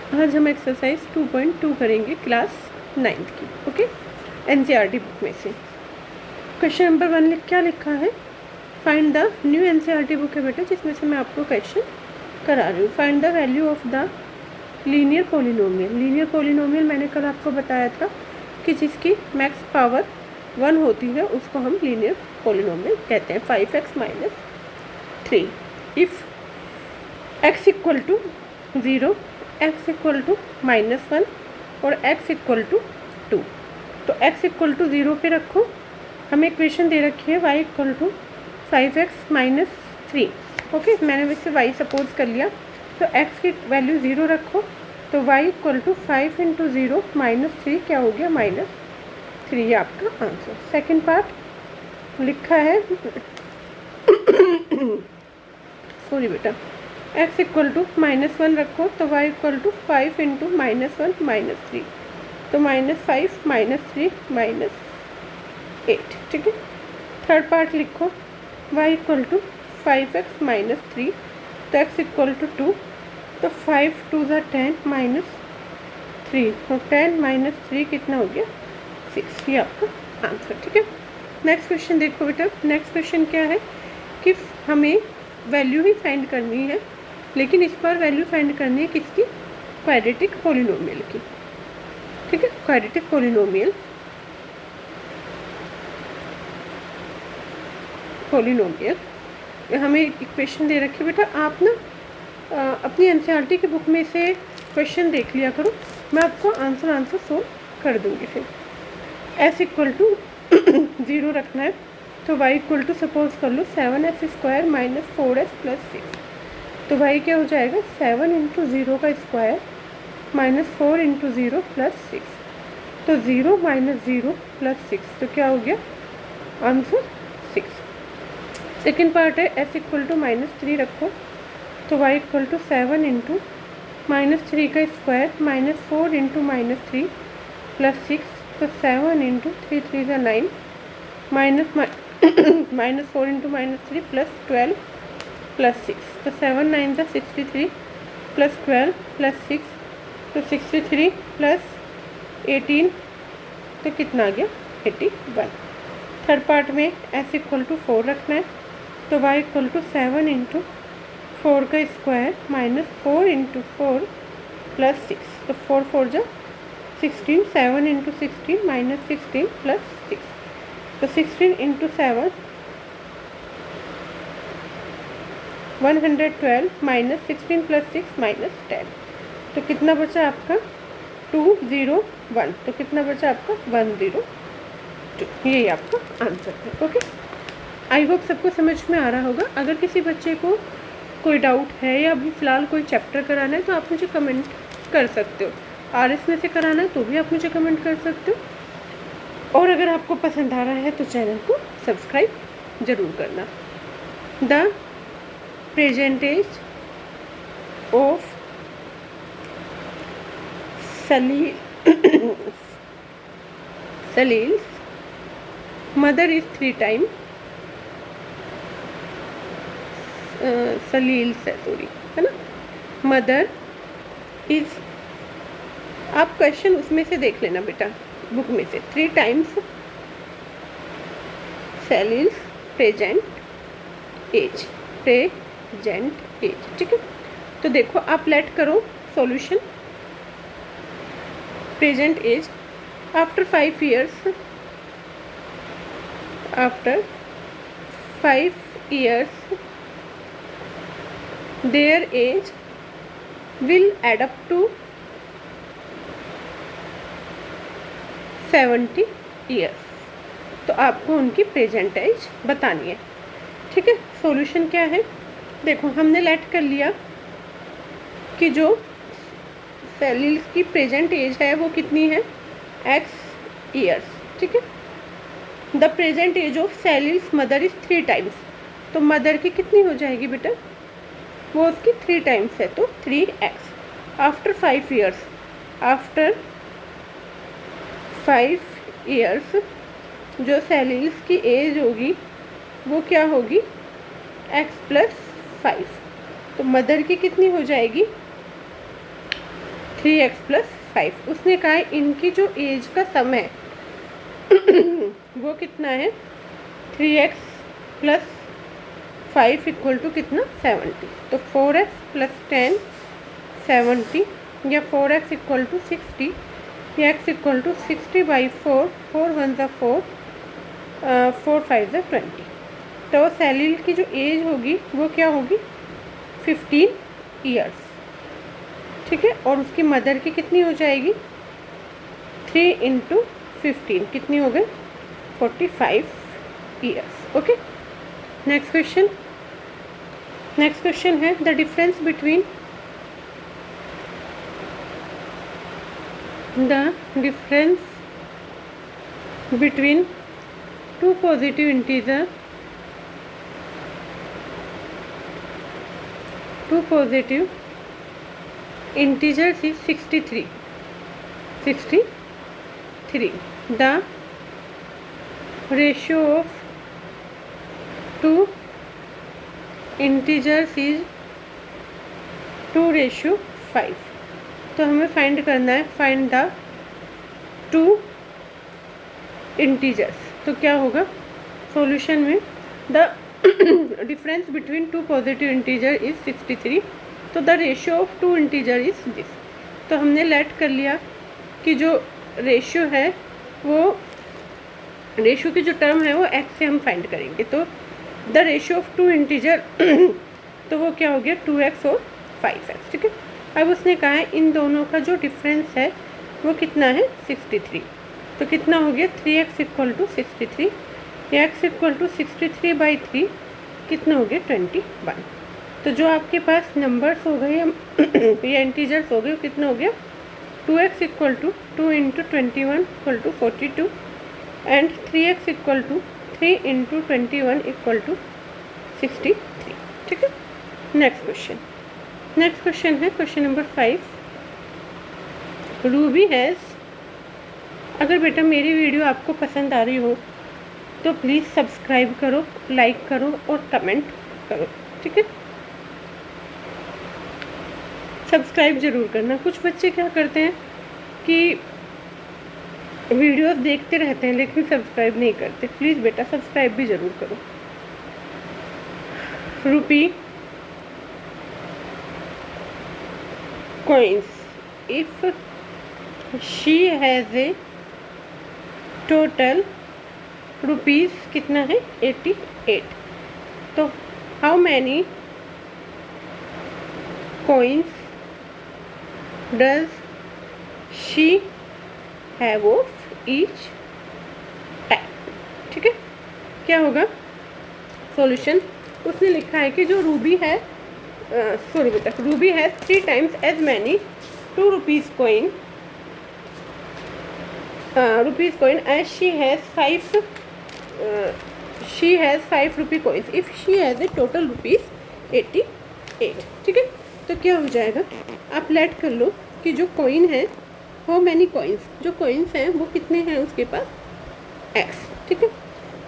आज हम एक्सरसाइज 2.2 करेंगे क्लास 9th की। ओके, एनसीईआरटी बुक में से क्वेश्चन नंबर 1 क्या लिखा है, find the new NCERT book है बेटा, जिसमें से मैं आपको क्वेश्चन करा रही हूँ। Find the value of the linear polynomial. Linear polynomial मैंने कल आपको बताया था कि जिसकी मैक्स पावर 1 होती है उसको हम लीनियर पोलिनोमियल कहते हैं। 5x - 3 if x equal to 0, x equal to -1 और x इक्वल टू 2। तो x इक्वल टू 0 पे रखो, हमें इक्वेशन दे रखी है y equal to 5x - 3। Okay, मैंने वैसे y सपोज कर लिया, तो x की वैल्यू 0 रखो, तो y इक्वल टू 5 × 0 - 3 क्या हो गया, -3। ये आपका आंसर। सेकेंड पार्ट लिखा है सॉरी बेटा, x इक्वल टू -1 रखो, तो y इक्वल टू 5 × -1 - 3, तो -5 - 3 -8। ठीक है। थर्ड पार्ट लिखो, y इक्वल टू 5x - 3, तो x इक्वल टू 2, तो 5 × 2 = 10 -3, तो 10 - 3 कितना हो गया, 6। ये आपका आंसर। ठीक है। नेक्स्ट क्वेश्चन देखो बेटा। नेक्स्ट क्वेश्चन क्या है कि हमें वैल्यू ही फाइंड करनी है, लेकिन इस बार वैल्यू फाइंड करनी है किसकी, क्वाड्रेटिक पोलिनोमियल की। ठीक है, क्वाड्रेटिक पोलिनोमियल हमें इक्वेशन दे रखी है बेटा। आप ना अपनी एनसीईआरटी की बुक में से क्वेश्चन देख लिया करो, मैं आपको आंसर सोल्व कर दूंगी। फिर s इक्वल टू 0 रखना है, तो y इक्वल टू सपोज कर लो 7s² - 4s + 6, तो y क्या हो जाएगा, 7 × 0 का स्क्वायर -4 × 0 + 6, तो 0 - 0 + 6, तो क्या हो गया आंसर 6। सेकेंड पार्ट है s इक्वल टू -3 रखो, तो y इक्वल टू 7 × -3 का स्क्वायर -4 × -3 + 6, तो 7 × 3 = 9 -4 × -3 + 12 + 6, तो 7 9 = 63 + 12 + 6, तो 63 + 18, तो कितना आ गया, 81। थर्ड पार्ट में s इक्वल टू 4 रखना है, तो y इक्वल टू 7 × 4 का स्क्वायर -4 × 4 + 6, तो 4 4 = 16, 7 × 16 -16 + 6, तो 16 × 7 112 -16 + 6 -10, तो कितना बचा आपका 201, तो कितना बचा आपका 102। यही आपका आंसर है। ओके, आई होप सबको समझ में आ रहा होगा। अगर किसी बच्चे को कोई डाउट है या अभी फ़िलहाल कोई चैप्टर कराना है तो आप मुझे कमेंट कर सकते हो। RS में से कराना है तो भी आप मुझे कमेंट कर सकते हो, और अगर आपको पसंद आ रहा है तो चैनल को सब्सक्राइब ज़रूर करना। The percentage of Salil's mother is 3 times Salil's है ना, मदर इज, आप क्वेश्चन उसमें से देख लेना बेटा, बुक में से। 3 times Salil's प्रेजेंट एज। ठीक है, तो देखो आप लेट करो solution. Present age, after 5 years, their age will add up to 70 years, तो आपको उनकी प्रेजेंट एज बतानी है। ठीक है, सॉल्यूशन क्या है, देखो हमने लेट कर लिया कि जो सेलिल्स की प्रेजेंट एज है वो कितनी है, x years। ठीक है, द प्रेजेंट एज ऑफ सेलिल्स मदर इज़ 3 times, तो मदर की कितनी हो जाएगी बेटा, वो उसकी 3 times है, तो 3x। आफ्टर 5 years जो सेलिल्स की एज होगी वो क्या होगी, x + 5, तो मदर की कितनी हो जाएगी, 3x+5। उसने कहा है इनकी जो एज का सम है वो कितना है, 3x+5 इक्वल टू कितना, 70। तो 4x+10 70, या 4x इक्वल टू 60, या x इक्वल टू 60/4, 4 1 ज़ा 4, 4 5 ज़ा 20। तो सेलिल की जो एज होगी वो क्या होगी, 15 ईयर्स, ठीक है। और उसकी मदर की कितनी हो जाएगी, 3 × 15 कितनी हो गई, 45 ईयर्स। ओके, नेक्स्ट क्वेश्चन है the difference between two positive integers is 63. The ratio of two integers is 2:5. तो हमें फाइंड करना है, फाइंड द टू इंटीजर्स। तो क्या होगा सॉल्यूशन में, the difference between two positive integer is 63। तो the ratio of two integer is this. तो हमने लेट कर लिया कि जो रेशियो है वो, रेशियो की जो टर्म है वो x से हम फाइंड करेंगे। तो the ratio of two integer तो वो क्या हो गया, 2x और 5x, ठीक है। अब उसने कहा है इन दोनों का जो डिफरेंस है वो कितना है, 63। तो कितना हो गया, 3x इक्वल टू 63, या x इक्वल टू 63/3 कितना हो गया, 21। तो जो आपके पास नंबर्स हो गए या इंटीजर्स हो गए वो कितना हो गया, 2x equal to 2 × 21 equal to 42, and 3x equal to 3 × 21 equal to 63, ठीक है। नेक्स्ट क्वेश्चन है क्वेश्चन नंबर 5। रूबी हैज़, अगर बेटा मेरी वीडियो आपको पसंद आ रही हो तो प्लीज़ सब्सक्राइब करो, लाइक करो और कमेंट करो, ठीक है। सब्सक्राइब ज़रूर करना। कुछ बच्चे क्या करते हैं कि वीडियोस देखते रहते हैं लेकिन सब्सक्राइब नहीं करते। प्लीज़ बेटा सब्सक्राइब भी ज़रूर करो। रुपी coins, if she has a total rupees कितना है, 88। तो how many coins does she have of each type, ठीक है। क्या होगा सॉल्यूशन, उसने लिखा है कि जो रूबी है, सॉरी बेटा, Ruby has 3 times as many 2 rupees coin as she has 5 rupee coins if she has a total rupees 88, ठीक है। तो क्या हो जाएगा, आप लेट कर लो कि जो कॉइन है, हाउ मैनी कॉइन्स, जो कॉइन्स हैं वो कितने हैं उसके पास, x, ठीक है।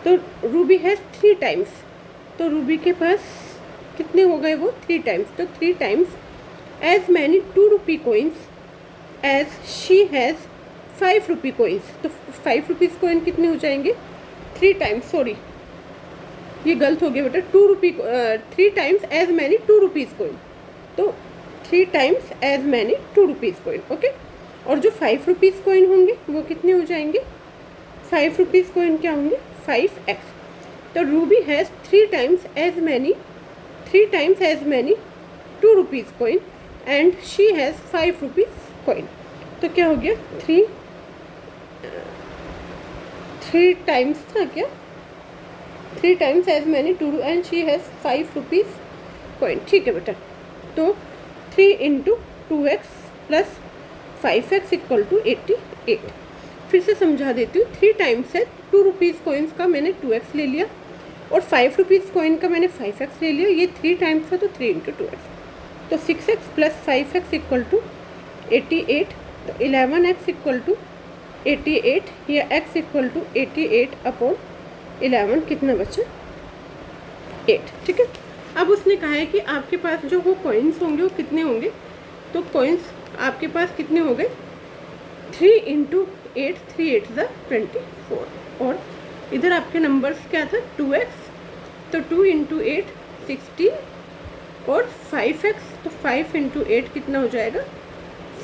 तो रूबी हैज़ 3 times, तो रूबी के पास कितने हो गए वो, 3 times। तो 3 times as many 2 rupee coins as she has 5 rupee coins। तो 5 rupees coin कितने हो जाएंगे, 3 times, सॉरी ये गलत हो गया बेटा, 3 times as many 2 rupees coin। तो 3 times as many 2 rupees coin, okay. और जो 5 rupees coin होंगे वो कितने हो जाएंगे, 5 rupees coin क्या होंगे, 5x। तो Ruby has 3 times as many 2 rupees coin and she has 5 rupees coin। तो क्या हो गया, 3 times था क्या, 3 times as many 2 and she has 5 rupees coin, ठीक है बेटा। तो 3 × 2x + 5x इक्वल टू 88। फिर से समझा देती हूँ, 3 times है 2 rupees coins का मैंने 2x ले लिया और 5 rupees coin का मैंने 5x ले लिया। ये 3 times था तो 3 × 2x, तो 6x + 5x इक्वल टू 88। तो 11x इक्वल टू 88 या x इक्वल टू 88/11 कितना बचा, 8, ठीक है। अब उसने कहा है कि आपके पास जो वो कॉइन्स होंगे वो कितने होंगे, तो कॉइन्स आपके पास कितने हो गए 3 इंटू 8, 3 8 ज़ा 24, और इधर आपके नंबर्स क्या था 2x, तो 2 इंटू 8 16 और 5x, तो 5 इंटू 8 कितना हो जाएगा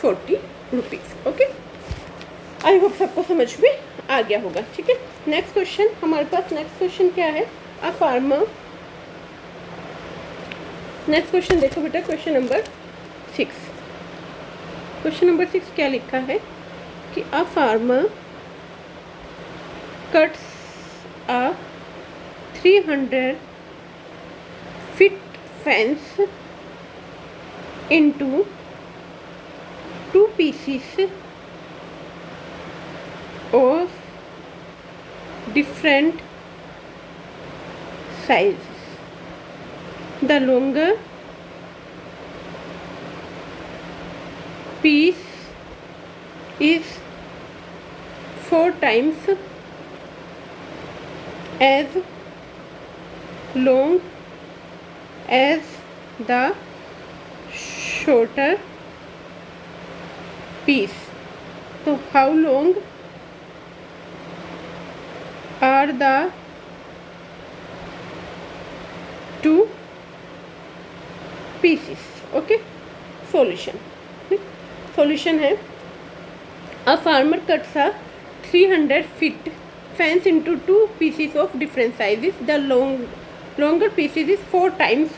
40 रुपीज़। ओके, आई होप सबको समझ में आ गया होगा। ठीक है, नेक्स्ट क्वेश्चन हमारे पास, नेक्स्ट क्वेश्चन क्या है, अ फार्मर, नेक्स्ट क्वेश्चन देखो बेटा, क्वेश्चन नंबर 6। क्वेश्चन नंबर 6 क्या लिखा है कि a farmer cuts a 300 feet fence into 2 pieces of different sizes. The longer piece is 4 times as long as the shorter piece. So how long are the two pieces? Okay, solution. Solution है, a farmer cuts a 300 feet fence into 2 pieces of different sizes. The longer pieces is 4 times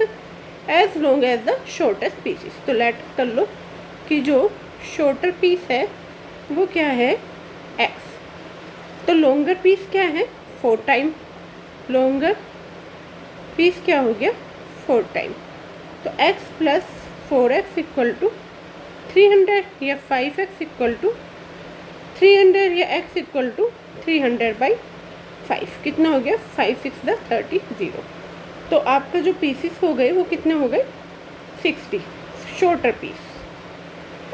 as long as the shortest pieces. तो let कर लो कि जो shorter piece है वो क्या है x, तो लॉन्गर पीस क्या है 4 टाइम, लॉन्गर पीस क्या हो गया 4 टाइम, तो x plus 4x equal to 300 या 5x इक्वल टू 300 या x इक्वल टू 300/5, कितना हो गया 5 6 30 0। तो आपका जो पीसेस हो गए वो कितने हो गए 60 शॉर्टर पीस,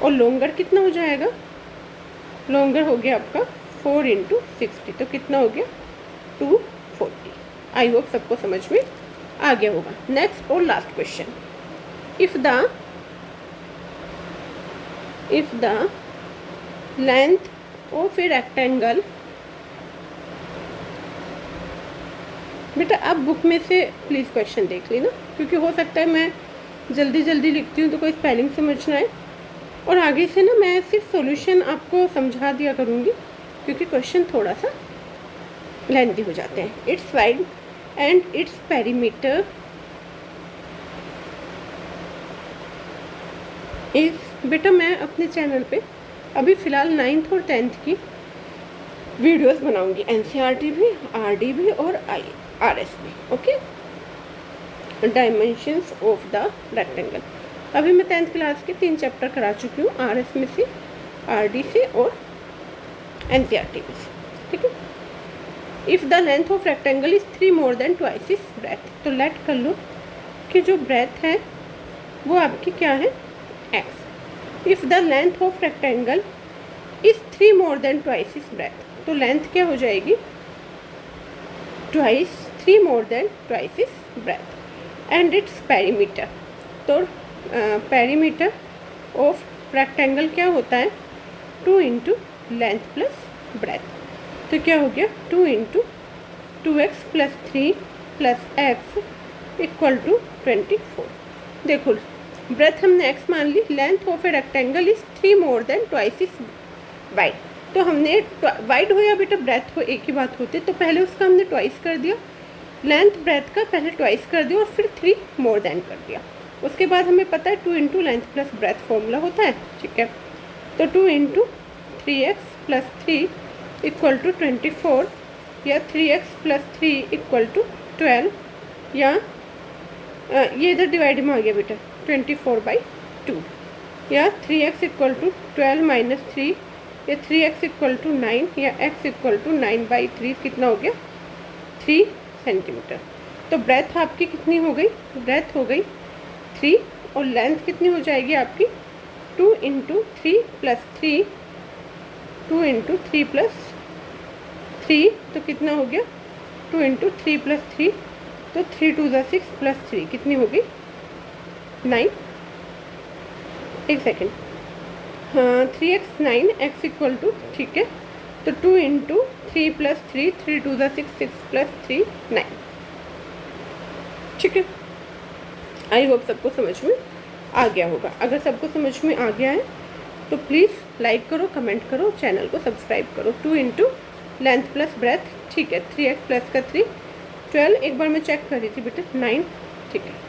और लॉन्गर कितना हो जाएगा, लॉन्गर हो गया आपका 4 इंटू 60, तो कितना हो गया 240। आई होप सबको समझ में आ गया होगा। नेक्स्ट और last question, if the length of a rectangle, बेटा आप बुक में से प्लीज़ क्वेश्चन देख लेना, क्योंकि हो सकता है मैं जल्दी जल्दी लिखती हूँ तो कोई स्पेलिंग समझ ना आए, और आगे से ना मैं सिर्फ सॉल्यूशन आपको समझा दिया करूँगी, क्योंकि क्वेश्चन थोड़ा सा लेंथी हो जाते हैं। It's wide and its perimeter इस, बेटा मैं अपने चैनल पे अभी फ़िलहाल 9th और 10th की वीडियोस बनाऊंगी, एनसीईआरटी भी, आरडी भी और आरएस भी। Okay, dimensions of the rectangle, अभी मैं 10th क्लास के 3 चैप्टर करा चुकी हूँ, आरएस में से, आरडी से और एनसीईआरटी में से। ठीक है, if the length of rectangle is 3 more than twice its breadth, तो लेट कर लो कि जो ब्रेथ है वो आपकी क्या है x। If the length of rectangle is 3 more than twice its breadth, तो लेंथ क्या हो जाएगी 3 more than twice its breadth, and its perimeter, तो पेरीमीटर ऑफ रेक्टेंगल क्या होता है 2 इंटू लेंथ प्लस ब्रेथ, तो क्या हो गया 2 into 2x plus 3 plus x equal to 24। देखो ब्रेथ हमने x मान ली, length of a rectangle is 3 more than twice its wide, तो हमने वाइड हो या बेटा ब्रेथ हो एक ही बात होती है, तो पहले उसका हमने ट्वाइस कर दिया, लेंथ ब्रेथ का पहले ट्वाइस कर दिया और फिर 3 more than कर दिया। उसके बाद हमें पता है 2 into length plus breadth formula होता है। ठीक है, तो 2 into 3x plus 3 equal to 24, या 3x प्लस 3 इक्वल टू 12, या ये इधर डिवाइड में आ गया बेटा 24/2, या 3x इक्वल टू 12 माइनस 3, या 3x इक्वल टू 9, या x इक्वल टू 9/3, कितना हो गया 3 सेंटीमीटर। तो ब्रेथ आपकी कितनी हो गई, ब्रेथ हो गई 3, और लेंथ कितनी हो जाएगी आपकी 2 इंटू 3 प्लस 3, 2 इंटू 3 प्लस 3, तो कितना हो गया 2 इंटू 3 प्लस 3, तो 3 2 6 प्लस 3 कितनी हो गई 9। एक सेकेंड, हाँ 3x 9x इक्वल टू, ठीक है, तो 2 इंटू 3 प्लस 3, 3 2 ज़ा 6, 6 प्लस 3 9, ठीक है। आई होप सबको समझ में आ गया होगा। अगर सबको समझ में आ गया है तो प्लीज़ लाइक करो, कमेंट करो, चैनल को सब्सक्राइब करो। 2 इंटू लेंथ प्लस ब्रेथ, ठीक है, 3x प्लस का 3 12, एक बार मैं चेक कर रही थी बेटा 9, ठीक है।